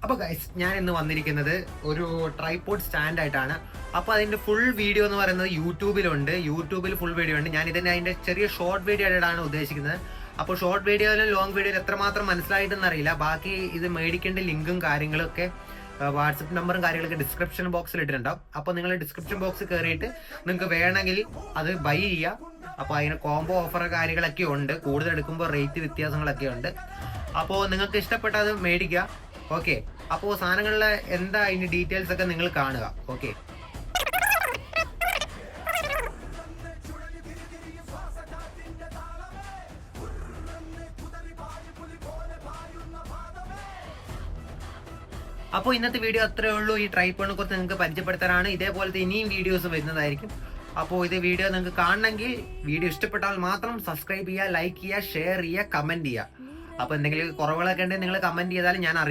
അപ്പോൾ ഗൈസ്, ഞാൻ ഇന്ന് വന്നിരിക്കുന്നത് ഒരു ട്രൈപോഡ് സ്റ്റാൻഡ് ആയിട്ടാണ്. അപ്പോൾ അതിന്റെ ഫുൾ വീഡിയോ എന്ന് പറയുന്നത് യൂട്യൂബിൽ ഫുൾ വീഡിയോ ഉണ്ട്. ഞാൻ അതിന്റെ ചെറിയ ഷോർട്ട് വീഡിയോ ആയിട്ടാണ് ഉദ്ദേശിക്കുന്നത്. അപ്പോൾ ഷോർട്ട് വീഡിയോയിലും ലോങ് വീഡിയോയിൽ എത്രമാത്രം മനസ്സിലായിട്ടെന്ന് അറിയില്ല. ബാക്കി ഇത് മേടിക്കേണ്ട ലിങ്കും കാര്യങ്ങളൊക്കെ വാട്സപ്പ് നമ്പറും കാര്യങ്ങളൊക്കെ ഡിസ്ക്രിപ്ഷൻ ബോക്സിൽ ഇട്ടിട്ടുണ്ടാവും. അപ്പോൾ നിങ്ങൾ ഡിസ്ക്രിപ്ഷൻ ബോക്സിൽ കയറിയിട്ട് നിങ്ങൾക്ക് വേണമെങ്കിൽ അത് ബൈ ചെയ്യാം. അപ്പോൾ അതിന് കോംബോ ഓഫർ കാര്യങ്ങളൊക്കെ ഉണ്ട്. കൂടുതൽ എടുക്കുമ്പോൾ റേറ്റ് വ്യത്യാസങ്ങളൊക്കെ ഉണ്ട്. അപ്പോൾ നിങ്ങൾക്ക് ഇഷ്ടപ്പെട്ട അത് മേടിക്കുക. ഓക്കെ, അപ്പോൾ സാധനങ്ങളിലെ എന്താ അതിന്റെ ഡീറ്റെയിൽസ് ഒക്കെ നിങ്ങൾ കാണുക. ഓക്കെ, അപ്പോൾ ഇന്നത്തെ വീഡിയോ അത്രേ ഉള്ളൂ. ഈ ട്രൈപോഡിനെ കുറിച്ച് നിങ്ങൾക്ക് പരിചയപ്പെടുത്താനാണ്. ഇതേപോലത്തെ ഇനിയും വീഡിയോസ് വരുന്നതായിരിക്കും. അപ്പോൾ ഇത് വീഡിയോ നിങ്ങൾക്ക് കാണണമെങ്കിൽ വീഡിയോ ഇഷ്ടപ്പെട്ടാൽ മാത്രം സബ്സ്ക്രൈബ് ചെയ്യുക, ലൈക്ക് ചെയ്യുക, ഷെയർ ചെയ്യുക, കമന്റ് ചെയ്യുക. അപ്പോൾ എന്തെങ്കിലും കുറവുകളൊക്കെ ഉണ്ടെങ്കിൽ നിങ്ങൾ കമന്റ് ചെയ്താലും ഞാൻ അറിയും.